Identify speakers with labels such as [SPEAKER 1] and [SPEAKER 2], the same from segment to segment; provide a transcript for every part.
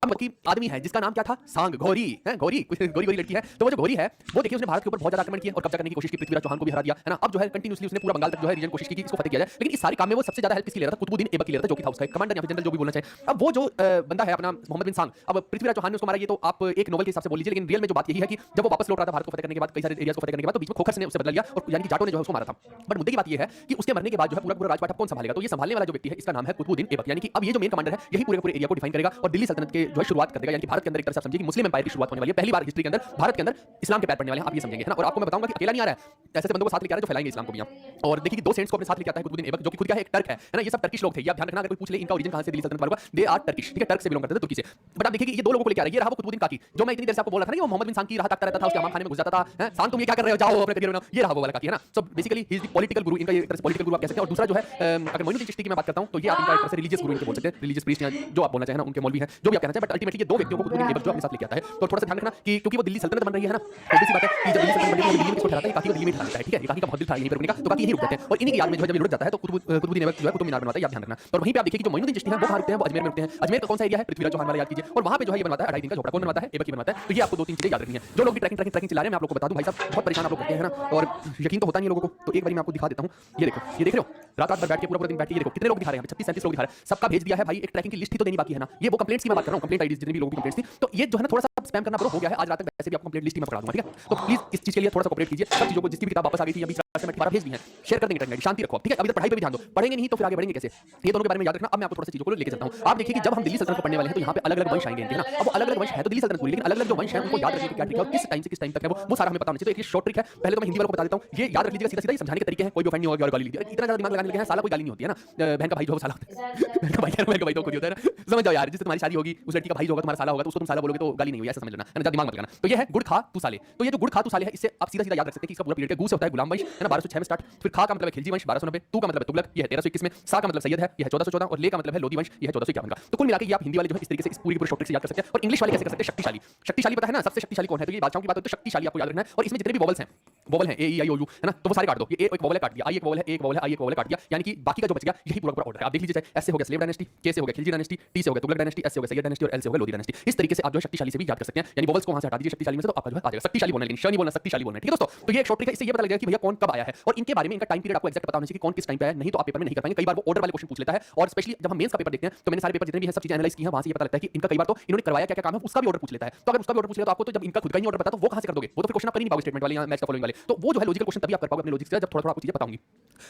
[SPEAKER 1] अब की आदमी है जिसका नाम क्या था, सांग घोरी है, घोरी गोरी गोरी लड़की है। तो वो जो घोरी है वो देखिए उसने भारत के ऊपर बहुत ज्यादा आक्रमण किया और कब्जा करने की कोशिश की, पृथ्वीराज चौहान को भी हरा दिया है ना। अब जो है कंटिन्यूअसली उसने पूरा बंगाल तक जो है रीजन कोशिश की इसको फतेह किया जाए, लेकिन इस सारे काम में वो सबसे ज्यादा हेल्प किसकी ले रहा था, कुतुबुद्दीन ऐबक की ले रहा था, जो कि था उसका कमांडर या फिर जनरल जो भी बोलना चाहिए। अब वो जो बंदा है अपना मोहम्मद बिन सांग, अब पृथ्वीराज चौहान ने उसको मारा, ये तो आप एक नोवेल के हिसाब से बोल लीजिए, लेकिन रियल में जो बात यही है कि जब वो वापस लौट रहा था भारत को फतेह करने के बाद, कई सारे एरियाज को फतेह करने के बाद, तो बीच में खोखर ने उसे बदल लिया और यानी कि जाटों ने जो है उसको मारा था। बट मुद्दे की बात ये है कि उसके मरने के बाद जो है पूरा पूरा राजपाट कौन संभालेगा, तो ये संभालने वाला जो व्यक्ति है इसका नाम है कुतुबुद्दीन ऐबक, यानी कि अब ये जो मेन कमांडर है यही पूरे पूरे एरिया को डिफाइन करेगा और दिल्ली सल्तनत के जो है शुरुआत कर देगा, यानी कि भारत के अंदर एक तरह से समझिए कि मुस्लिम एम्पायर की शुरुआत होने वाली है। पहली बार हिस्ट्री के अंदर भारत के अंदर इस्लाम के पैर पड़ने वाले हैं, आप ये समझेंगे है ना। और आपको मैं बताऊंगा कि अकेला नहीं आ रहा है, ऐसे बंदों को साथ लेके आ रहा है जो फैलाएंगे इस्लाम को भी यहाँ। और देखिए कि दो सेंट्स को अपने साथ लेके आता है कुतुबुद्दीन ऐबक, जो कि खुद क्या है एक टर्क है ना। ये सब टर्किश लोग थे, ये आप ध्यान रखना, अगर कोई पूछ ले इनका ओरिजिन कहां से दिल्ली सल्तनत वालों का, दे आर टर्किश, ठीक है, टर्क से बिलोंग करते थे, तुर्की से। बट आप देखिए कि ये दो लोगों को लेके आ रहा है, ये रहा वो कुतुबुद्दीन काकी, जो मैं इतनी देर से आपको बोल रहा था ना कि वो मोहम्मद बिन सांग की राह ताकता रहता था, उसके अमाम खाने में घुस जाता था, सांग तुम ये क्या कर रहे हो, जाओ अपने करियर बनाओ, ये रहा वो वाला काकी है ना। So basically he is the political गुरु, इनका एक तरह से पॉलिटिकल गुरु आप कह सकते हैं। और दूसरा जो है अगर मोइनुद्दीन चिश्ती की मैं बात करता हूं तो ये आप इनका एक तरह से रिलीजियस गुरु इनके बोल सकते हैं, रिलीजियस प्रीस्ट या जो आप बोलना चाहें ना, उनके मौलवी हैं, जो भी आप कहना चाहें। बट अल्टीमेटली ये दो व्यक्तियों को कुतुबुद्दीन ऐबक जो अपने साथ लेके आता है। तो थोड़ा सा ध्यान रखना कि क्योंकि वो दिल्ली सल्तनत बन रही है ना, तो सी बात है कि जब दिल्ली सल्तनत बन रही है दिल्ली में किसको ठहराता है, काकी को दिल्ली में ठहराता है, ठीक है। ये काकी का बहुत दिल था यहीं पर रुकने का, तो काकी यहीं रुक जाते हैं और इन्हीं की याद में जो है जब लुढ़क जाता है तो कुतुबुद्दीन ऐबक जो है कुतुब मीनार बनवाता है, याद ध्यान रखना। और वहीं पे आप देखिए कि जो मोइनुद्दीन चिश्ती हैं वो कहां रुकते हैं, वो अजमेर में रुकते हैं। अजमेर का कौन सा एरिया है, पृथ्वीराज चौहान वाला, याद कीजिए। और वहां पे जो है ये बनवाता है 2.5 दिन का झोपड़ा, कौन बनवाता है, ऐबक ही बनवाता है। तो ये आपको दो तीन चीजें याद रखनी है। जो लोग भी ट्रैकिंग चला रहे हैं, मैं आप लोगों को बता दूं भाई साहब बहुत परेशान आप लोग करते हैं ना, और यकीन तो होता नहीं है लोगों को। तो एक बार मैं आपको दिखा देता हूं, ये देखो, ये देख रहे हो, रात भर बैठ के पूरा दिन बैठ के ये देखो कितने लोग दिखा रहे हैं, 36-37 लोग दिखा रहे हैं, सबका भेज दिया है भाई। एक ट्रैकिंग की लिस्ट ही तो देनी बाकी है ना। ये वो कंप्लेंट्स की मैं बात कर रहा हूं, कंप्लेंट आईडी जितनी भी लोगों की कंप्लेंट्स थी, तो ये जो है ना थोड़ा सा स्पैम करना हो गया है। आज रात तक वैसे भी आपको कंप्लेंट लिस्ट ही मैं पकड़ा दूंगा, ठीक है। तो प्लीज इस चीज के लिए थोड़ा सा कोऑपरेट कीजिए। सब चीजों को जितनी भी किताब वापस आ गई थी या बीच रास्ते में दोबारा भेज दी है, शेयर कर देंगे, ट्रैकिंग शांति रखो, ठीक है। अभी तक पढ़ाई पे भी ध्यान दो, पढ़ेंगे नहीं तो फिर आगे बढ़ेंगे कैसे, ये दोनों के बारे में याद रखना। अब मैं आपको थोड़ा सा चीजों को लेके चलता हूं। आप देखिए कि जब हम दिल्ली सल्तनत को पढ़ने वाले हैं तो यहाँ पे अलग-अलग वंश आएंगे, ठीक है ना। अब वो अलग-अलग वंश है तो दिल्ली सल्तनत पूरी, लेकिन अलग-अलग जो वंश है उनको याद रखने की क्या ट्रिक है और किस टाइम से किस टाइम तक है वो सारा हमें पता होना चाहिए। तो एक शॉर्ट ट्रिक है, पहले तो मैं हिंदी वालों को बता देता हूं, ये याद रख लीजिएगा, सीधा-सीधा समझाने के तरीके हैं, कोई भी ऑफेंड नहीं होगा और गाली ली दी। इतना ज्यादा दिमाग लगाने लगे हैं, साला कोई गाली नहीं होती है ना। बहन का भाई जो है साला होता है, बहन का भाई तो खुद होता है ना, समझ जाओ यार। जिससे तुम्हारी शादी होगी उस लड़की का भाई जो होगा तुम्हारा साला होगा, तो उसको तुम साला बोलोगे तो गाली नहीं हुई, ऐसा समझ लेना है ना, दिमाग मत लगाना। तो ये है गुड़ खा तू साले। तो ये जो गुड़ खा तू साले है, इससे आप सीधा-सीधा याद रख सकते हैं कि इसका पूरा पीरियड गू से होता है गुलाम वंश है ना, 1206 में स्टार्ट। फिर खा का मतलब है खिलजी वंश 1290, तू का मतलब है तुगलक, ये है 1321 में, सा का मतलब सैयद है, ये है 1414, और ले का मतलब है लोधी वंश, ये है 1451 का। तो कुल मिला के ये आप हिंदी वाले जो है इस तरीके से इस पूरी शॉर्ट ट्रिक से याद कर सकते हैं। और इंग्लिश वाले कैसे कर सकते हैं, शक्तिशाली। शक्तिशाली पता है ना, सबसे शक्तिशाली कौन है, तो ये बादशाहों की बात हो तो शक्तिशाली आपको याद रखना है। और इसमें जितने भी वोवल्स हैं, वोवल है ए ई आई ओ यू है ना, तो वो सारे काट दो। ये एक वोवल है काट दिया, आई एक वोवल है, एक वोवल है, आई एक वोवल है काट दिया, यानी कि बाकी का जो बच गया यही पूरा पूरा ऑर्डर है। आप देख लीजिए, ऐसे हो गया स्लेव डायनेस्टी, के से हो गया खिलजी डायनेस्टी, टी से हो गया तुगलक डायनेस्टी, एस से हो गया सैयद डायनेस्टी और एल से हो गया लोधी डायनेस्टी। इस तरीके से आप जो है शक्तिशाली से भी याद कर सकते हैं, यानी वोवल्स को वहां से हटा दीजिए शक्तिशाली में से, तो आपका जो है आ जाएगा शक्तिशाली बोलना, लेकिन श नहीं बोलना, शक्तिशाली बोलना है, ठीक है दोस्तों। तो ये एक शॉर्ट ट्रिक है, इससे ये पता लगेगा कि भैया कौन कब आया है और इनके बारे में इनका टाइम पीरियड आपको एक्जैक्ट पता होना चाहिए कि कौन किस टाइम पे आया, नहीं तो आप पेपर में नहीं कर पाएंगे। कई बार वो ऑर्डर वाले क्वेश्चन पूछ लेता है, और स्पेशली जब हम मेंस का पेपर देखते हैं तो मैंने सारे पेपर जितने भी हैं सब चीजें एनालाइज की हैं, वहां से ये पता लगता है कि इनका कई बार तो इन्होंने करवाया क्या क्या काम है उसका भी ऑर्डर पूछ लेता है। तो अगर उसका भी ऑर्डर पूछ लिया तो आपको तो जब इनका खुद का ही ऑर्डर पता तो वो कहां से कर दोगे, वो तो फिर क्वेश्चन आप कर ही नहीं पाओगे स्टेटमेंट वाले या मैच का फॉलोइंग वाले। तो वो जो है लॉजिकल क्वेश्चन तभी आप कर पाओगे अपने लॉजिक से, जब थोड़ा थोड़ा आपको चीजें पता होंगी।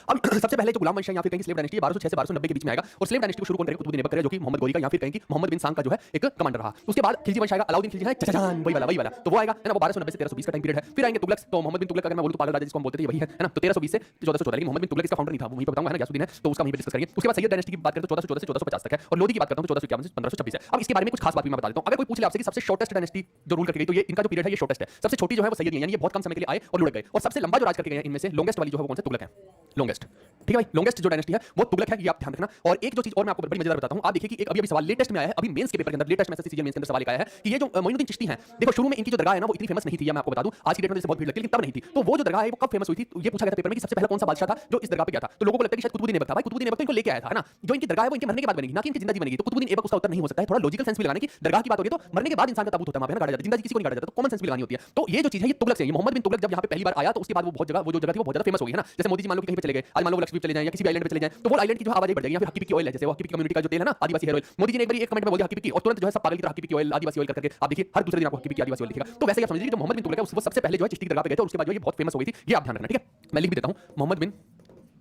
[SPEAKER 1] अब सबसे पहले जो गुलाम वंश है या फिर कहीं स्लेव डायनेस्टी 1206 से 1290 के बीच में आएगा, और स्लेव डायनेस्टी को शुरू कौन करेगा, कुतुबुद्दीन ऐबक करेगा, जो कि मोहम्मद गौरी का या फिर कहीं मोहम्मद बिन सांग का जो है एक कमांडर रहा। उसके बाद खिलजी वंश आएगा, अलाउद्दीन खिलजी है, चचाजान वही वाला, तो वो आएगा है ना, वो 1290 से 1320 का टाइम पीरियड है। फिर आएंगे तुगलक, तो मोहम्मद बिन तुगलक अगर मैं बोलूं तो पागल राजा जिसको हम बोलते थे वही है ना, तो 1320 से 1414, लेकिन मोहम्मद बिन तुगलक इसका फाउंडर नहीं था, वो वहीं पे बताऊंगा है ना, गयासुद्दीन है, तो उसका वहीं पे डिस्कस करेंगे। उसके बाद सैयद डायनेस्टी की बात करें तो 1414 से 1450 तक है, और लोधी की बात करता हूं 1451 से 1526 है। अब इसके बारे में कुछ खास बात भी मैं बता देता हूं। अगर कोई पूछ ले आपसे कि सबसे शॉर्टेस्ट डायनेस्टी जो रूल करके गई, तो ये इनका जो पीरियड है ये शॉर्टेस्ट है। सबसे छोटी जो है वो सैयद, यानी ये बहुत कम समय के लिए आए और लुढ़क गए। और सबसे लंबा जो राज करके गए इनमें से लॉन्गेस्ट वाली जो है वो कौन सा, तुगलक है, लॉन्गेस्ट, ठीक है भाई। लॉन्गेस्ट जो डायनेस्टी है वो तुगलक है, ये आप ध्यान रखना। और एक जो चीज और मैं आपको बड़ी मजेदार बताता हूं, आप देखिए कि एक अभी सवाल लेटेस्ट में आया है, अभी मेंस के पेपर के अंदर, लेटेस्ट में एसएससी मेंस के अंदर सवाल आया है कि ये जो मोइनुद्दीन चिश्ती हैं, देखो शुरू में इनकी जो दरगाह है ना वो इतनी फेमस नहीं थी, मैं आपको बता दूं, आज की डेट में जैसे बहुत भीड़ लगती है लेकिन तब नहीं थी। तो वो जो दरगाह है वो कब फेमस हुई थी, तो ये पूछा गया था पेपर में कि सबसे पहला कौन सा बादशाह था जो इस दरगाह पे गया था, तो लोगों को लगता है कि शायद कुतुबुद्दीन ऐबक था। भाई कुतुबुद्दीन ऐबक तो इनको लेके आया था ना, जो इनकी दरगाह है वो इनके मरने के बाद बनेगी, ना कि इनकी जिंदा जी बनेगी। तो कुतुबुद्दीन ऐबक उसका उत्तर नहीं हो सकता है। थोड़ा लॉजिकल सेंस भी लगाने की, दरगाह की बात हो रही है तो मरने के बाद इंसान का ताबूत होता है, वहां पे गाड़ा जाता है, जिंदा जी किसी को नहीं गाड़ा जाता, तो कॉमन सेंस भी लगानी होती है। तो ये जो चीज है ये तुगलक से, ये मोहम्मद बिन तुगलक जब यहाँ पे पहली बार आया तो उसके बाद वो बहुत जगह, वो जो जगह थी वो बहुत ज्यादा फेमस हो गई है ना। जैसे मोदी जी मान लो कहीं पे चले गए, आज मान लो लक्षद्वीप चले जाएं या किसी भी आइलैंड पे चले जाएं, तो वो आइलैंड की जो आवाज बढ़ जाएगी। या फिर हक्की पिक्की ऑयल है, जैसे वो हक्की पिक्की कम्युनिटी का जो तेल है ना, आदिवासी हेयर ऑयल, मोदी जी ने एक बार एक कमेंट में बोल दिया हक्की पिक्की, और तुरंत जो है सब पागल की तरह हक्की पिक्की ऑयल, आदिवासी ऑयल करके आप देखिए हर दूसरे दिन आपको हक्की पिक्की आदिवासी ऑयल दिखेगा। तो वैसे ही आप समझिए कि जो मोहम्मद बिन तुगलक है वो सबसे पहले जो है चिश्ती की दरगाह पे गए थे और उसके बाद जो ये बहुत फेमस हो गई थी, ये आप ध्यान रखना, ठीक है। मैं लिख भी देता हूं, मोहम्मद बिन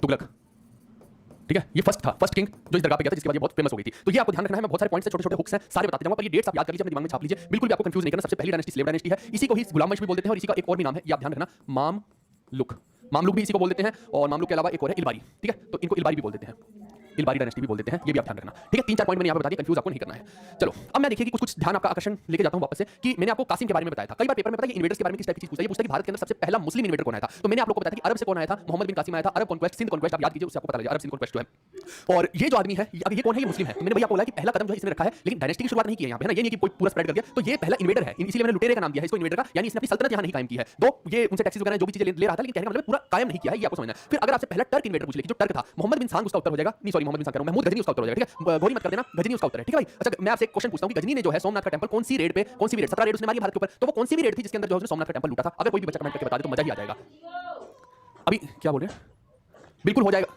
[SPEAKER 1] तुगलक, ठीक है, ये फर्स्ट था, फर्स्ट किंग जो इस दरगाह पे गया था, जिसके बाद ये बहुत फेमस हो गई थी। तो ये आपको ध्यान रखना है, मैं बहुत सारे पॉइंट्स से छोटे-छोटे हुक्स हैं सारे बताते जाऊंगा, पर ये डेट्स आप याद कर लीजिए, अपने दिमाग में छाप लीजिए, बिल्कुल भी आपको कंफ्यूज नहीं करना। सबसे पहली डायनेस्टी स्लेव डायनेस्टी है, इसी को ही गुलाम वंश भी बोल देते हैं, और इसी का एक और भी नाम है, ये आप ध्यान रखना, मामलुक, मामलुक भी इसी को बोल देते हैं, और मामलुक के अलावा एक और है इलबारी, ठीक है, तो इनको इलबारी भी बोल देते हैं, इलबारी डायनेस्टी भी बोल देते हैं, ये भी आप ध्यान रखना, ठीक है। 3-4 पॉइंट मैंने यहाँ पे बता दिए, कंफ्यूज आपको नहीं करना है। चलो अब मैं देखिए कि कुछ ध्यान आपका आकर्षण लेके जाता हूँ वापस से, कि मैंने आपको कासिम के बारे में बताया था। कई बार पेपर में पता है कि इन्वेडर्स के बारे में किस टाइप की चीज पूछता है, ये पूछता है कि भारत के अंदर सबसे पहला मुस्लिम इन्वेडर कौन आया था, तो मैंने आप लोगों को बताया कि अरब से कौन आया था, मोहम्मद बिन कासिम आया था, अरब कॉन्क्वेस्ट, सिंध कॉन्क्वेस्ट आप याद कीजिए, उससे आपको पता लग जाएगा अरब सिंध कॉन्क्वेस्ट जो है। और ये जो आदमी है ये कौन है, ये मुस्लिम है। तो मैंने भैया बोला कि पहला कदम जो है इसने रखा है, लेकिन डायनेस्टी की शुरुआत नहीं की है यहाँ पे, है ना, ये नहीं कि कोई पूरा स्प्रेड कर दिया, तो ये पहला इन्वेडर है, इसीलिए मैंने लुटेरे का नाम दिया है इसको इन्वेडर का, यानी इसने अपनी सल्तनत यहाँ नहीं कायम की है। तो ये उनसे टैक्सेस वगैरह जो भी चीजें ले रहा था, लेकिन कहने का मतलब पूरा कायम नहीं किया है, ये आपको समझना है। फिर अगर आपसे पहला टर्क इन्वेडर पूछ ले कि जो टर्क था, मोहम्मद बिन सांग, उसका उत्तर हो जाएगा, नहीं सॉरी सॉरी मोहम्मद बिन साद कह रहा हूं, महमूद गजनी उसका उत्तर हो जाएगा, ठीक है, घोरी मत कर देना, गजनी उसका उत्तर है, ठीक है भाई। अच्छा मैं आपसे एक क्वेश्चन पूछता हूं कि गजनी ने जो है सोमनाथ का टेंपल कौन सी रेड पे, कौन सी भी रेड 17 रेड उसने मारी भारत के ऊपर, तो वो कौन सी भी रेड थी जिसके अंदर जो है उसने सोमनाथ का टेंपल लूटा था? अगर कोई भी बच्चा कमेंट करके बता दे तो मजा ही आ जाएगा। अभी क्या बोल रहे हैं? बिल्कुल हो जाएगा।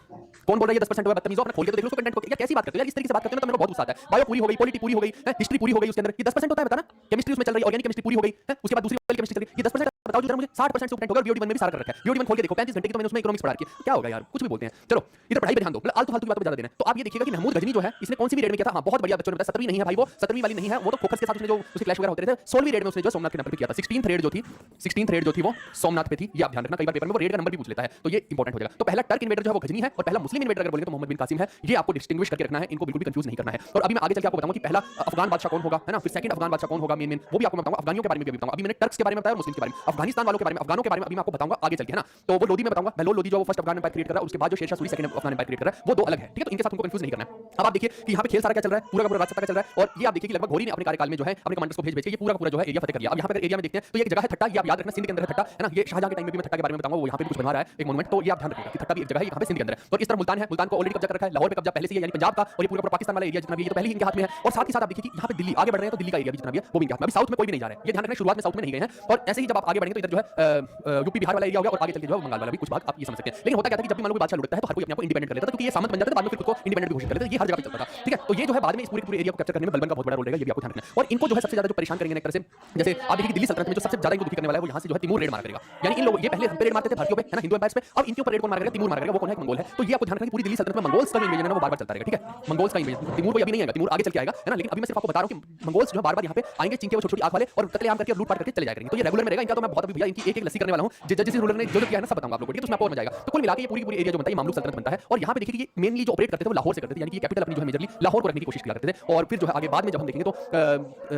[SPEAKER 1] कौन बोल रहा है ये 10% हुआ बदतमीजों, अपना खोल के तो देख लो उसको कंटेंट को, क्या कैसी बात करते हो यार, इस तरीके से बात करते हो ना तो मेरे को बहुत गुस्सा आता है। बायो पूरी हो गई, पॉलिटी पूरी हो गई है, हिस्ट्री पूरी हो गई, उसके अंदर ये 10% होता है, बता ना, केमिस्ट्री उसमें चल रही है, ऑर्गेनिक केमिस्ट्री पूरी हो गई है, उसके बाद दूसरी वाली केमिस्ट्री चल रही है, ये 10% बताओ जरा मुझे। 60% से ऊपर हो गया, बीओडी 1 में भी सारा कर रखा है, बीओडी 1 खोल के देखो 35 घंटे की तो मैंने उसमें इकोनॉमिक्स पढ़ा रखी है, क्या होगा यार, कुछ भी बोलते हैं। चलो इधर पढ़ाई पे ध्यान दो, मतलब आलतू फालतू की बातों पे ज्यादा देना है। तो आप ये देखिएगा कि महमूद गजनी जो है इसने कौन सी भी रेड में किया था? हां बहुत बढ़िया बच्चों ने बताया, 17वीं नहीं है भाई, वो 17वीं वाली नहीं है, वो तो फोकस के साथ उसने जो उसके क्लैश वगैरह होते थे, 16वीं रेड में उसने जो सोमनाथ के टेंपल पे किया था। 16th रेड जो थी, 16th रेड जो थी वो सोमनाथ पे थी, ये आप ध्यान रखना, कई बार पेपर में वो रेड का नंबर भी पूछ लेता है, तो ये इंपॉर्टेंट हो जाएगा। तो पहला टर्क इन्वेडर जो है वो गजनी है, और पहला मुस्लिम इन्वेडर अगर बोलेंगे तो मोहम्मद बिन कासिम है, ये आपको डिस्टिंग्विश करके रखना है, इनको बिल्कुल भी कंफ्यूज नहीं करना है। और अभी मैं आगे चल के आपको बताऊंगा कि पहला अफगान बादशाह कौन होगा, है ना, फिर सेकंड अफगान बादशाह कौन होगा, मेन वो भी आपको बताऊंगा, अफगानियों के बारे में भी बताऊंगा। अभी मैंने टर्क्स के बारे में बताया, मुस्लिम के बारे में, अफगानिस्तान वालों के बारे में, अफगानों के बारे में अभी मैं आपको बताऊंगा आगे चल के, है ना। तो वो लोदी में बताऊंगा, बहलोल लोदी जो वो फर्स्ट अफगान एम्पायर क्रिएट कर रहा है, उसके बाद जो Shershah Suri second Afghan empire create कर रहा है, वो दो अलग है, ठीक है, तो इनके साथ उनको कंफ्यूज नहीं करना है। अब आप देखिए कि यहाँ पे खेल सारा क्या चल रहा है, पूरा का पूरा राजसत्ता का चल रहा है, और ये आप देखिए कि लगभग घोरी ने अपने कार्यकाल में जो है अपने कमांडर्स को भेज भेज के ये पूरा का पूरा जो है एरिया फतेह कर लिया। अब यहाँ पे अगर एरिया में देखते हैं तो ये एक जगह है थट्टा, ये आप याद रखना, सिंध के अंदर है थट्टा, है ना, ये शाहजहां के टाइम में भी मैं थट्टा के बारे में बताऊंगा, वो यहाँ पे कुछ बनवा रहा है एक मोनुमेंट, तो ये आप ध्यान रखिएगा कि थट्टा भी एक जगह है यहाँ पे सिंध के अंदर है। और इस तरह मुल्तान है, मुल्तान को ऑलरेडी कब्जा कर रखा है, लाहौर पे कब्जा पहले से ही है, यानी पंजाब का, और ये पूरा पाकिस्तान वाला एरिया जितना भी ये तो पहले ही इनके हाथ में है। और साथ ही साथ आप देखिए कि यहाँ पे दिल्ली आगे बढ़ रहे हैं, तो दिल्ली का एरिया भी जितना भी है वो भी इनके हाथ में। अभी साउथ में कोई भी नहीं जा रहा है, ये ध्यान रखना, शुरुआत में साउथ में नहीं गए हैं, और ऐसे ही जब आप आगे बढ़ेंगे तो इधर जो है यूपी बिहार वाला एरिया होगा, और आगे चल के जो है बंगाल वाला भी कुछ भाग आप ये समझ सकते हैं। लेकिन होता क्या था कि जब भी मान लो बादशाह लुटता है तो हर कोई अपने आप को इंडिपेंडेंट कर लेता था, क्योंकि ये सामंत बन जाते थे, बाद में फिर खुद को इंडिपेंडेंट भी घोषित कर लेते थे, ये हर जगह पे चलता था, ठीक है। तो ये जो है बाद में इस पूरे एरिया को कैप्चर करने में बलबन का बहुत बड़ा रोल रहेगा, ये भी आपको ध्यान रखना है। और इनको जो है सबसे ज्यादा जो परेशान करेंगे एक तरह से, जैसे आप देखिए दिल्ली सल्तनत में जो सबसे ज्यादा इनको दुखी करने वाला है वो यहाँ से जो है तिमूर रेड मारा करेगा। यानी इन लोग ये पहले हम पे रेड मारते थे भारतीयों पे, है ना, हिंदू एम्पायर्स पे, अब इनके ऊपर रेड कौन मारेगा? तिमूर मारेगा, वो कौन है? मंगोल है। तो ये आपको ध्यान रखना कि पूरी दिल्ली सल्तनत में मंगोल्स का इन्वेजन है वो बार-बार चलता रहेगा, ठीक है, मंगोल्स का इन्वेजन, तिमूर कोई अभी नहीं आएगा, तिमूर आगे चल के आएगा, है ना। लेकिन अभी मैं सिर्फ आपको बता रहा हूं कि मंगोल्स जो है बार-बार यहाँ पे आएंगे, चीन के वो छोटी-छोटी आंख वाले, और कत्लेआम करके और लूट-पाट करके चले जाया करेंगे। तो ये रेगुलर में रहेगा इनका, तो मैं बहुत अभी भैया इनकी एक-एक लस्सी करने वाला हूं, जिस रूलर ने जो किया है ना सब बताऊंगा आप लोगों को, ठीक है, तो उसमें आपको और मजा आएगा। तो कुल मिला के ये पूरी एरिया जो बनता है ये मामलुक सल्तनत बनता है। और यहाँ पे देखिए कि ये मेनली जो ऑपरेट करते थे वो लाहौर से करते थे, यानी कि कैपिटल अपनी जो है मेजरली लाहौर को रखने की कोशिश किया करते थे। और फिर जो है आगे बाद में जब हम देखेंगे तो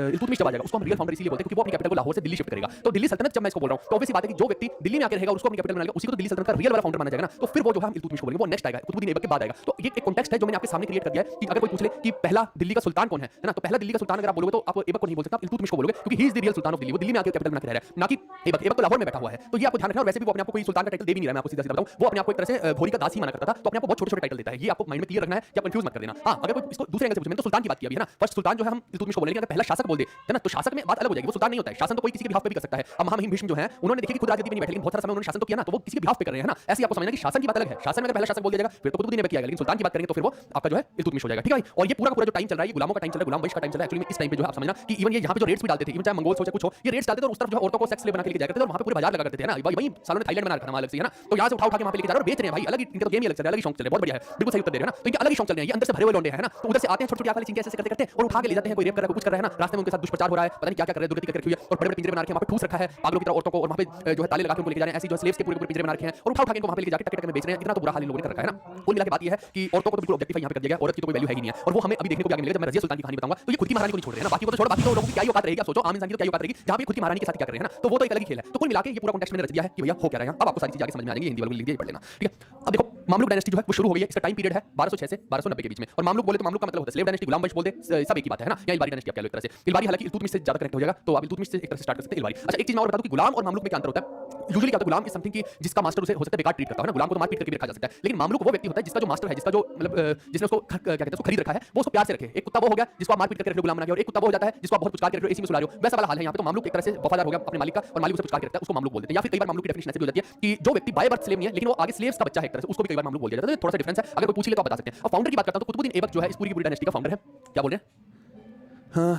[SPEAKER 1] इल्तुतमिश जब आ जाएगा, उसको हम रियल फाउंडर इसलिए बोलते हैं क्योंकि वो अपनी कैपिटल को लाहौर से दिल्ली शिफ्ट करेगा। तो दिल्ली सल्तनत जब मैं इसको बोल रहा हूं तो ऑब्वियसली बात है कि जो व्यक्ति दिल्ली में आकर रहेगा उसको अपनी कैपिटल बना लेगा, उसी को तो दिल्ली सल्तनत का रियल वाला फाउंडर माना जाएगा ना। तो फिर वो जो है हम इल्तुतमिश को बोलेंगे, वो नेक्स्ट आएगा, कुतुबुद्दीन ऐबक के बाद आएगा। तो ये एक कॉन्टेक्स्ट है जो मैंने आपके सामने क्रिएट कर दिया है कि अगर कोई पूछ ले कि पहला दिल्ली का सुल्तान कौन है ना, तो पहला दिल्ली का सुल्तान अगर आप बोलोगे तो आप ऐबक को नहीं बोल सकते, आप इल्तुतमिश को बोलोगे, क्योंकि he is the real Sultan of Delhi, वो दिल्ली में आकर कैपिटल बना के रह रहा है, ना कि ऐबक तो लाहौर में बैठा हुआ है। तो ये आपको ध्यान रखना। और वैसे भी वो अपने आप को कोई सुल्तान का टाइटल दे भी नहीं रहा है, मैं आपको सीधा-सीधा बताऊं, वो अपने आप को एक तरह से घोरी का दास ही माना करता था, तो अपने आप को बहुत छोटे-छोटे टाइटल देता है, ये आपको माइंड में क्लियर रखना है, या कंफ्यूज मत कर देना। हां, अगर कोई इसको दूसरे एंगल से पूछे, मैंने तो सुल्तान की बात की अभी, है ना, फर्स्ट सुल्तान जो है हम इल्तुतमिश को बोलेंगे, अगर पहला शासक बोल दे, है ना, तो शासक में बात अलग हो जाएगी, वो सुल्तान नहीं होता है, शासन तो कोई किसी के बिहाफ पे भी कर सकता है। अब महामहिम भीष्म जो है उन्होंने देखिए कि खुद राजगद्दी पे नहीं बैठे, लेकिन बहुत सारा समय उन्होंने शासन तो किया ना, तो वो किसी के बिहाफ पे कर रहे हैं ना। ऐसे आपको समझना कि शासन की बात अलग है, शासन में अगर पहला शासक बोल दिया जाएगा फिर तो कुतुबुद्दीन ऐबक किया, लेकिन सुल्तान की बात करेंगे तो फिर वो आपका जो है इल्तुतमिश हो जाएगा, ठीक है भाई। और ये पूरा का पूरा जो टाइम चल रहा है ये गुलामों का टाइम चल रहा है, गुलाम वंश का टाइम चल रहा है। एक्चुअली में इस टाइम पे जो है आप समझना कि इवन ये यहाँ पे जो रेट्स भी डालते थे, इवन चाहे मंगोल्स हो चाहे कुछ हो, ये रेट्स डालते थे और उस तरफ जो औरतों को सेक्स स्लेव बना के लेके जाया करते थे, और वहाँ पे पूरे बाजार लगा करते थे, है ना। वही सालों ने थाईलैंड बना रखा था अलग से, है ना। तो यहाँ से उठा के वहाँ पे लेके जा रहे हैं और बेच रहे हैं भाई, अलग ही इनका तो गेम ही अलग चल रहा है, अलग ही शौक चल रहा है, बहुत बढ़िया है, बिल्कुल सही उत्तर दे रहे हैं ना। तो इनके अलग ही शौक चल रहे हैं, ये अंदर से भरे हुए लौंडे हैं ना, तो उधर से आते हैं छोटी-छोटी आंख वाली चीजें ऐसे करते और उठा के ले जाते हैं, कोई रेप कर रहा है, कुछ कर रहा है ना, रास्ते में उनके साथ दुष्प्रचार हो रहा है, पता नहीं क्या-क्या कर रहे हैं, दुर्गति करके रखी हुई है, और बड़े-बड़े पिंजरे बना रखे हैं, वहाँ पे ठूस रखा है पागलों की तरह औरतों को, और वहाँ पे जो है ताले लगा के उनको लेके जा रहे हैं, ऐसी जो स्लेव्स के पूरे पिंजरे बना रखे हैं, और उठा के इनको वहाँ पे लेके जाके टक-टक में बेच रहे हैं। इतना तो बुरा हाल इन लोगों ने कर रखा है ना। कुल मिला के बात ये है कि औरतों को तो बिल्कुल ऑब्जेक्टिफाई यहाँ पे कर दिया गया, औरत की तो कोई वैल्यू है ही नहीं है, और वो हमें अभी देखने को क्या मिलेगा जब मैं रज़िया सुल्तान की कहानी बताऊंगा। तो ये खुद की महारानी को नहीं छोड़ रहे हैं ना, बाकी को तो छोड़ो, बाकी तो लोगों की क्या ही औकात रहेगी, आप सोचो आम इंसान की तो क्या ही औकात रहेगी, जहाँ पे खुद की महारानी के साथ क्या कर रहे हैं ना। तो वो तो एक अलग ही खेल है। तो कुल मिला के ये पूरा कॉन्टेक्स्ट मैंने रच दिया है कि भैया हो क्या रहा है। अब आपको सारी चीजें आगे समझ में आ जाएंगी, हिंदी वालों को लिख दिया पढ़ लेना, ठीक है। अब देखो मामलुक डायनेस्टी जो है वो शुरू हो गई है, इसका टाइम पीरियड है 1206 से 1290 के बीच में। और मामलुक बोले तो मामलुक का मतलब होता है स्लेव डायनेस्टी, गुलाम वंश बोलते सब एक ही बात है ना, या इलबारी डायनेस्टी आप कह लो एक तरह से। इलबारी हालांकि इल्तुतमिश से ज्यादा कनेक्ट हो जाएगा, तो आप इल्तुतमिश से एक तरह से स्टार्ट कर सकते हैं इलबारी। अच्छा एक चीज मैं और बता दूं कि गुलाम और मामलुक में क्या अंतर होता है। यूजुअली क्या होता है, गुलाम इज समथिंग कि जिसका मास्टर उसे हो सकता है बेकार ट्रीट करता है ना, गुलाम को तो मार पीट करके भी रखा जा सकता है, लेकिन मामलुक वो व्यक्ति होता है जिसका जो मास्टर है, जिसका जो मतलब जिसने उसको क्या कहते हैं उसको खरीद रखा है, वो उसको प्यार से रखे। एक कुत्ता वो हो गया जिसको आप मार पीट करके रख लो, गुलाम बना के, और एक कुत्ता वो हो जाता है जिसको आप बहुत पुचकार के रख लो, एसी में सुला रहे हो, वैसा वाला हाल है यहाँ पे। तो मामलुक एक तरह से वफादार हो गया अपने मालिक का, और मालिक उसे पुचकार के रखता है, उसको मामलुक बोलते हैं। या फिर कई बार मामलुक की डेफिनेशन ऐसे भी हो जाती है कि जो व्यक्ति बाय बर्थ स्लेव नहीं है लेकिन वो आगे स्लेव्स का बच्चा है एक तरह से, उसको भी कई बार मामलुक बोल दिया जाता है। थोड़ा सा डिफरेंस है, अगर कोई पूछ ले तो आप बता सकते हैं। अब फाउंडर की बात करता हूं तो कुतुबुद्दीन ऐबक जो है इस पूरी की पूरी डायनेस्टी का फाउंडर है। क्या बोल रहे हैं? हाँ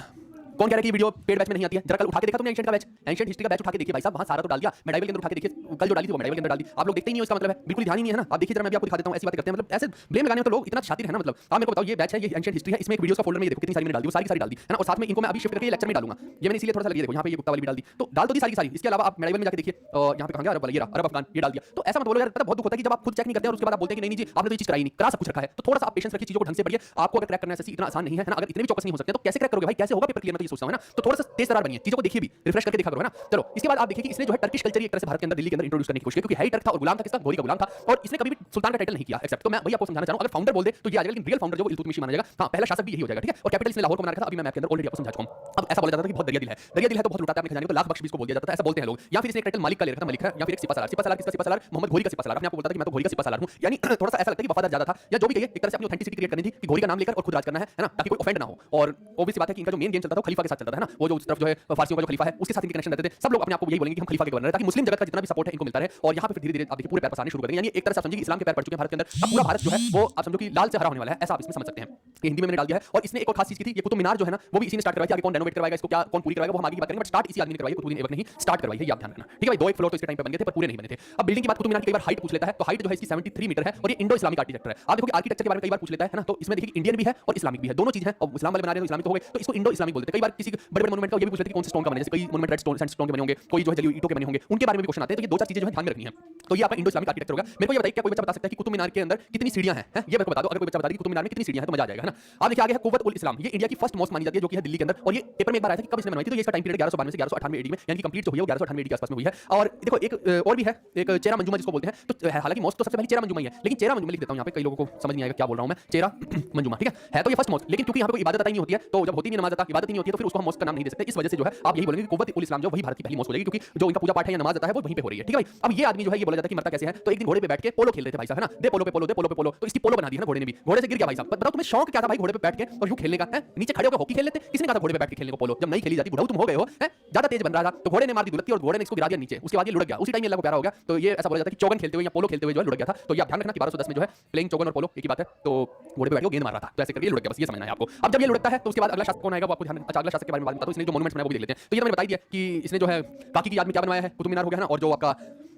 [SPEAKER 1] कौन कह रहा है कि वीडियो पेड बैच में नहीं आती है? जरा कल उठा के देखा तुमने एंशिएंट का बैच, एंशिएंट हिस्ट्री का बैच उठा के देखिए भाई साहब, वहां सारा तो डाल दिया। मेडाइवल के अंदर उठा के देखिए, कल जो डाली थी वो मेडाइवल के अंदर डाल दी। आप लोग देखते ही नहीं हो, इसका मतलब है बिल्कुल ध्यान ही नहीं है ना। आप देखिए जरा, मैं भी आपको दिखा देता हूं, ऐसी बातें करते हैं, मतलब ऐसे ब्लेम लगाने में तो लोग इतना शातिर है ना। मतलब आप मेरे को बताओ ये बैच है, ये एंशिएंट हिस्ट्री है, इसमें एक वीडियोस का फोल्डर में ये देखो कितनी सारी मैंने डाल दी, वो सारी की सारी डाल दी है ना। और साथ में इनको मैं अभी शिफ्ट करके ये लेक्चर में डालूंगा, ये मैंने इसीलिए थोड़ा सा लगी, देखो यहाँ पे ये कुत्ता वाली भी डाल दी, तो डाल दो दी सारी की सारी। इसके अलावा आप मेडाइवल में जाके देखिए, और यहाँ पे कहां गया अरब वाला, ये अरब अफगान, ये डाल दिया। तो ऐसा मत बोलो यार, पता बहुत दुख होता है कि जब आप खुद चेक नहीं करते और उसके बाद आप बोलते हैं कि नहीं जी आपने तो ये चीज कराई नहीं, करा सब कुछ रखा है। तो थोड़ा सा आप पेशेंस रखिए, चीजों को ढंग से पढ़िए। आपको अगर क्रैक करना है इतना आसान नहीं है ना, अगर इतने भी चौकस नहीं हो सकते तो कैसे क्रैक करोगे भाई, कैसे होगा पेपर क्लियर? ये सोचता हूं, है ना। तो थोड़ा सा तेज तरार बनिए, चीजों को देखिए भी, रिफ्रेश करके देखा करो, है ना। चलो इसके बाद आप देखिए कि इसने जो है टर्किश कल्चर एक तरह से भारत के अंदर, दिल्ली के अंदर इंट्रोड्यूस करने की कोशिश की, क्योंकि है टर्क था और गुलाम था, किसका, घोरी का गुलाम था, और इसने कभी भी सुल्तान का टाइटल नहीं किया एक्सेप्ट। तो मैं वही आपको समझाना चाह रहा हूं, अगर फाउंडर बोल दे तो ये आ जाएगा, लेकिन रियल फाउंडर जो इल्तुतमिश माना जाएगा, हां पहला शासक भी यही हो जाएगा, ठीक है। और कैपिटल इसने लाहौर को बना रखा था, अभी मैं आपके अंदर ऑलरेडी आपको समझा चुका हूं। अब ऐसा बोला जाता था कि बहुत दरिया दिल है, दरिया दिल है तो बहुत लुटाता है अपने खजाने को, तो लाख बख्श भी इसको बोल दिया जाता था, ऐसा बोलते हैं लोग। या फिर इसने एक टाइटल मालिक का ले रखा था, मलिक है, या फिर एक सिपा सलार, सिपा सलार किसका सिपा सलार, मोहम्मद घोरी का सिपा सलार। अपने आपको बोलता था कि मैं तो घोरी का सिपा सलार हूं, यानी थोड़ा सा ऐसा लगता है कि वफादार ज्यादा था, या जो भी कहिए, एक तरह से अपनी ऑथेंटिसिटी क्रिएट करनी थी कि घोरी का नाम लेकर और खुद राज करना है ना, ताकि कोई ऑफेंड ना हो। और ऑब्वियस बात है कि इनका जो मेन गेम चलता था वो खलीफा के साथ चलता था, है ना। वो जो उस तरफ जो है फारसियों का जो खलीफा है उसके साथ इनके कनेक्शन रहते थे, सब लोग अपने आप को यही बोलेंगे कि हम खलीफा के गवर्नर हैं, ताकि मुस्लिम जगत का जितना भी सपोर्ट है इनको मिलता रहे। और यहाँ पे फिर धीरे-धीरे आप देखिए पूरे पैर पसारने शुरू कर देंगे, यानी एक तरह से आप समझिए कि इस्लाम के पैर पड़ चुके हैं भारत के अंदर। अब पूरा भारत जो है वो आप समझो कि लाल से हरा होने वाला है, ऐसा आप इसमें समझ सकते हैं। ये हिंदी में मैंने डाल दिया है। और इसने एक और खास चीज की थी, ये कुतुब मीनार जो है ना, वो भी इसी ने स्टार्ट करवाई थी। आगे कौन रेनोवेट करवाएगा इसको, क्या कौन पूरी करवाएगा, वो हम आगे की बात करेंगे, बट स्टार्ट इसी आदमी ने करवाई, कुतुबुद्दीन ऐबक ने ही स्टार्ट करवाई है, ये आप ध्यान रखना, ठीक है भाई। दो एक फ्लोर तो इसके टाइम पे बन गए थे पर पूरे नहीं बने थे। अब बिल्डिंग की बात कुतुब मीनार की कई बार हाइट पूछ लेता है, तो हाइट जो है इसकी 73 मीटर है, और ये इंडो इस्लामिक आर्किटेक्चर है। आप देखो कि आर्किटेक्चर के बारे में कई बार पूछ लेता है ना, तो इसमें देखिए इंडियन भी है और इस्लामिक भी है, दोनों चीज है। और इस्लाम वाले बना रहे हैं तो इस्लामिक तो हो गए, तो इसको इंडो इस्लामिक बोलते हैं। कई बार किसी बड़े-बड़े मोनुमेंट का ये भी पूछ लेते हैं कि कौन से स्टोन का बने, जैसे कई मोनुमेंट रेड स्टोन, सैंडस्टोन के बने होंगे, कोई जो है जली ईंटों के बने होंगे, उनके बारे में भी क्वेश्चन आते हैं। तो ये दो चार चीजें जो है ध्यान में रखनी है। तो ये आपका इंडो इस्लामिक आर्किटेक्चर होगा। मेरे को ये बताइए, क्या कोई बच्चा बता सकता है कि कुतुब मीनार के अंदर कितनी सीढ़ियां हैं? ये मेरे को बता दो। अगर कोई बच्चा बता दे कि कुतुब मीनार में कितनी सीढ़ियां हैं तो मजा आ जाएगा, है ना। आप देखिए आगे है कुव्वत उल इस्लाम, ये इंडिया की फर्स्ट मॉस्क मानी जाती है, जो कि है दिल्ली के अंदर। और ये पेपर में एक बार आया था कि कब इसने बनवाई थी, तो ये इसका टाइम पीरियड 1192 से 1198 एडी में, यानी कि कंप्लीट जो हुई है वो 1198 एडी के आसपास में हुई है। और देखो एक और भी है, एक चेहरा मंजूमा जिसको बोलते हैं, तो हालांकि मॉस्क तो सबसे पहले चेहरा मंजूमा ही है, लेकिन चेहरा मंजूमा लिख देता हूं यहाँ पे, कई लोगों को समझ नहीं आएगा क्या बोल रहा हूं मैं। चेहरा मंजूमा, ठीक है तो ये फर्स्ट मॉस्क, लेकिन क्योंकि यहाँ पे कोई इबादत अता ही नहीं होती है, तो जब होती नहीं नमाज अता, इबादत ही नहीं होती है, तो फिर उसको हम मॉस्क का नाम नहीं दे सकते। इस वजह से जो है आप यही बोलेंगे कि कुव्वत उल इस्लाम जो वही भारत की पहली मॉस्क हो जाएगी, क्योंकि जो इनका पूजा पाठ है या नमाज अता है वो वहीं पे हो रही है, ठीक है भाई। अब ये आदमी जो है ये बोला जाता है कि मरता कैसे है, तो एक दिन घोड़े पे बैठ के पोलो खेल रहे थे भाई साहब, है ना। दे पोलो पे पोलो, दे पोलो पे पोलो, तो इसकी पोलो बना दी है ना घोड़े ने भी, घोड़े से गिर गया भाई साहब। बताओ तुम्हें शौक क्या था भाई घोड़े पे बैठ के और यूं खेलने का है, नीचे खड़े होकर हॉकी खेल लेते, किसने कहा था घोड़े पे बैठ के खेलने को पोलो, जब नहीं खेली जाती, बुढ़ाऊ तुम हो गए हो, है ज्यादा तेज बन रहा था, तो घोड़े ने मार दी दुलत्ती और घोड़े ने इसको गिरा दिया नीचे। उसके बाद ये लुढ़क गया, उसी टाइम ये अल्लाह को प्यारा हो गया। तो ये ऐसा बोला जाता है कि चौगन खेलते हुए या पोलो खेलते हुए जो है लुढ़क गया था। तो ये आप ध्यान रखना कि 1210 में जो है प्लेइंग चौगन और पोलो एक ही बात है। तो घोड़े पे बैठ के गेंद मार रहा था, तो ऐसे करके ये लुढ़क गया, बस ये समझना है आपको। अब जब ये लुढ़कता है तो उसके बाद अगला शासक कौन आएगा वो आपको ध्यान, अच्छा अगला शासक के बारे में बात बताता हूं। इसने जो मॉन्यूमेंट्स बनाया वो भी देख लेते हैं। तो ये तो मैंने बता दिया कि इसने जो है काकी की याद में क्या बनवाया है, कुतुब मीनार हो गया, है ना। और जो आपका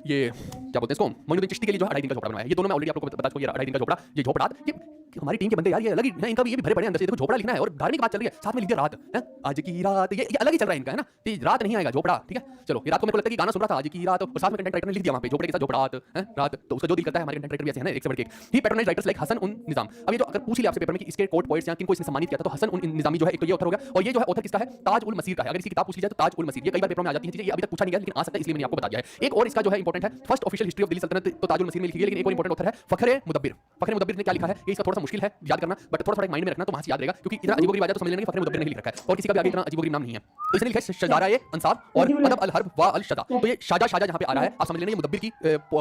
[SPEAKER 1] ये क्या बोलते हैं इसको, मोइनुद्दीन चिश्ती के लिए जो 2.5 दिन का झोपड़ा बनवाया है, ये दोनों मैं ऑलरेडी आपको बता चुका हूं। ये 2.5 दिन का झोपड़ा, ये झोपड़ा ये हमारी टीम के बंदे यार, ये अलग ही है, इनका भी ये भी भरे पड़े अंदर से। देखो झोपड़ा लिखना है और धार्मिक बात चल रही है, साथ में लिख दिया रात, है आज की रात, ये अलग ही चल रहा है इनका, है ना। तो रात नहीं आएगा झोपड़ा, ठीक है। चलो ये रात को मेरे को लगता है कि गाना सुन रहा था आज की रात, और साथ में कंटेंट राइटर ने लिख दिया वहां पे झोपड़े के साथ झोपड़ा है रात, तो उसका जो दिल करता है। हमारे कंटेंट राइटर भी ऐसे हैं ना, एक से बढ़ के एक। ही पैट्रोनाइज राइटर्स लाइक हसन उन निजाम। अब ये जो अगर पूछ लिया आपसे पेपर में कि इसके कोट पोएट्स या किनको इसने सम्मानित किया था, तो हसन उन निजामी जो है एक तो ये ऑथर हो गया, और ये जो है ऑथर किसका है, ताज उल मसीर का है। अगर इसकी किताब पूछ ली जाए तो ताज उल मसीर, ये कई बार पेपर में आ जाती है चीजें, ये अभी तक पूछा नहीं गया लेकिन आ सकता है, इसलिए मैंने आपको बता दिया है। एक और इसका जो है इंपॉर्टेंट है, first official history of Delhi सल्तनत, तो ताज उल मसीर में लिखी है। लेकिन एक और इंपॉर्टेंट ऑथर है फखरे मुदब्बिर। फखरे मुदब्बिर ने क्या लिखा है, ये इसका थोड़ा सा मुश्किल है याद करना, बट थोड़ा माइंड में रखना तो वहां से याद रहेगा, क्योंकि इतना अजीबोगरीब आ जाए तो समझ लेना कि फखरे मुदब्बिर ने लिख रखा है, और किसी का भी आगे इतना अजीबोगरीब नाम नहीं है। तो इसने लिखा है शजारा-ए अंसाब और अदब अल हर्ब व अल शजा। तो ये शाजा जहां पे आ रहा है आप समझ लेना ये मुदब्बिर की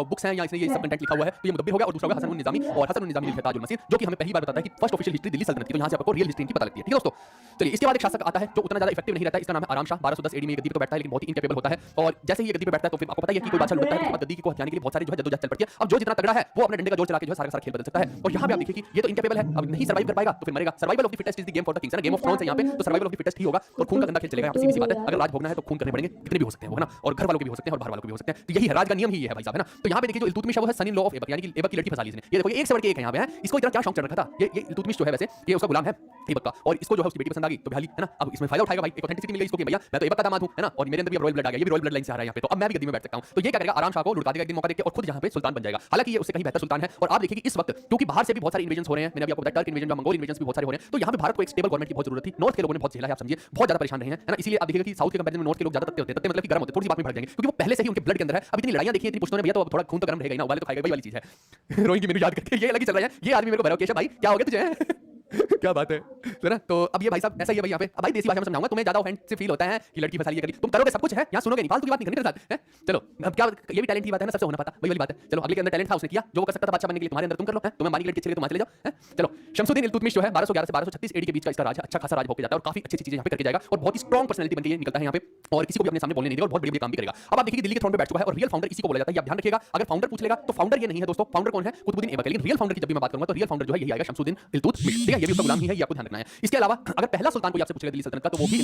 [SPEAKER 1] बुक्स हैं, या इसने ये सब कंटेंट लिखा हुआ है, तो ये मुदब्बिर हो गया। और दूसरा होगा हसन उन निजामी, और हसन उन निजामी लिखा है ताज उल मसीर, जो कि हमें पहली बार बताता है कि फर्स्ट ऑफिशियल हिस्ट्री दिल्ली सल्तनत की। तो यहां से आपको रियल हिस्ट्री की पता लगती है, ठीक है दोस्तों। चलिए इसके बाद एक शासक आता है जो उतना ज्यादा इफेक्टिव नहीं रहता है, इसका नाम है आराम शाह। 1210 एडी में गद्दी पे तो बैठता है, लेकिन बहुत ही इनकेपेबल होता है। और जैसे ही ये गद्दी पे बैठता है तो फिर आपको पता है कि कोई बादशाह लुढ़कता है, तो गद्दी को हथियाने के लिए बहुत सारी जो है जद्दोजहद चल पड़ती है। अब जो जितना तगड़ा है वो अपने डंडे का जोर चला के जो है सारा खेल बदल सकता है। और यहाँ पे आप देखिए कि ये तो इनकेपेबल है, अब नहीं सर्वाइव कर पाएगा तो फिर मरेगा। Survival of the fittest is the game for the Kings, है ना। गेम ऑफ थ्रोन्स है यहाँ पे, तो सर्वाइवल ऑफ द फिटेस्ट ही होगा और खून का गंदा खेल चलेगा यहाँ पे, सीधी सी बात है। अगर राज भोगना है तो खून करने पड़ेंगे, कितने भी हो सकते हैं वो, है ना। और घर वालों के भी हो सकते हैं और बाहर वालों के भी हो सकते हैं, तो यही है राज का नियम ही है भाई साहब, है ना। तो यहाँ पे देखिए जो इल्तुतमिश है वो है सन इन लॉ ऑफ ऐबक, यानी कि ऐबक की लड़की फंसा ली इसने। ये देखो एक से बढ़ के एक है यहाँ पे, है इसको इतना क्या शौक चढ़ रखा था। ये इल्तुतमिश जो है वैसे ये उसका गुलाम है ऐबक का, और इसको जो है उसकी बेटी पसंद आ गई तो बहाली, है ना। अब इसमें फायदा उठाएगा भाई, एक ऑथेंटिसिटी मिल गई इसको कि भैया मैं तो ऐबक का दामाद हूं, है ना, और मेरे अंदर भी रॉयल ब्लड आ गया, ये भी रॉयल ब्लड लाइन से आ रहा है यहाँ पे, तो अब मैं भी गद्दी में बैठ सकता हूं। तो ये क्या करेगा, आराम शाह को लुटा देगा एक दिन मौका देके, और खुद यहाँ पे सुल्तान बन जाएगा। हालांकि ये उससे कहीं बेहतर सुल्तान है। और आप देखिए कि इस वक्त क्योंकि बाहर से भी बहुत सारे इन्वेजन हो रहे हैं, मैंने अभी आपको बताया टर्क इन्वेजन, मंगोल इन्वेजन भी बहुत सारे हो रहे हैं, तो यहाँ पे भारत को एक स्टेबल गवर्नमेंट की बहुत जरूरत थी। नॉर्थ के लोगों ने बहुत झेला है, आप समझिए बहुत ज्यादा परेशान रहे हैं, है ना। इसलिए आप देखिएगा कि साउथ के कंपैरिजन में नॉर्थ के लोग ज्यादा तत्ते होते हैं, तत्ते मतलब कि गर्म होते हैं, थोड़ी सी बात में भड़क जाएंगे, क्योंकि वो पहले से ही उनके ब्लड के अंदर है। अब इतनी लड़ाइयां देखिए, इतनी पुश्तों ने भैया, तो अब थोड़ा खून तो गर्म रहेगा ही ना, उबाले तो खाएगा, वही वाली चीज है। रोइंग की मेनू याद करके ये अलग ही चल रहा है, ये आदमी मेरे को भरा केशव भाई क्या हो गया तुझे क्या बात है ना। तो अब ये भाई साहब ऐसा ही है भाई यहाँ पे। अब भाई देसी भाषा में समझाऊंगा, तुम्हें ज्यादा ऑफेंड से फील होता है कि लड़की फंसा ली ये करी, तुम करोगे सब कुछ है, यहाँ सुनोगे नहीं, फालतू की बात नहीं करनी तेरे साथ, है। चलो अब क्या ये भी टैलेंट की बात है ना, सबसे होना पता, वही वाली बात है। चलो अगले के अंदर टैलेंट था, उसने किया जो वो कर सकता था बादशाह बनने के लिए, तुम्हारे अंदर तुम कर लो, है तुम्हें मानी की लड़की अच्छी लगी, तुम वहां चले जाओ, है। चलो शमसुद्दीन इल्तुतमिश जो है 1211 से 1236 एडी के बीच का इसका राज, अच्छा खासा राज होके जाता है, और काफी अच्छी चीजें यहाँ पे करके जाएगा, और बहुत ही स्ट्रॉन्ग पर्सनैलिटी बनके ये निकलता है यहाँ पे, और किसी को भी अपने सामने बोलने नहीं देगा, और बहुत बड़े बड़े काम भी करेगा। अब आप देखिए दिल्ली के थ्रोन पे बैठ चुका है, और रियल फाउंडर इसी को बोला जाता है, आप ध्यान रखिएगा। अगर फाउंडर पूछ लेगा तो फाउंडर ये नहीं है दोस्तों, फाउंडर कौन है, कुतुबुद्दीन ऐबक है। लेकिन रियल फाउंडर की जब भी मैं बात करूंगा तो रियल फाउंडर जो है यही आएगा, शमसुद्दीन इल्तुतमिश, ठीक है। ये भी उसका गुलाम ही है, ये आपको ध्यान रखना है। इसके अलावा अगर पहला सुल्तान कोई आपसे पूछेगा दिल्ली सल्तनत का तो वो भी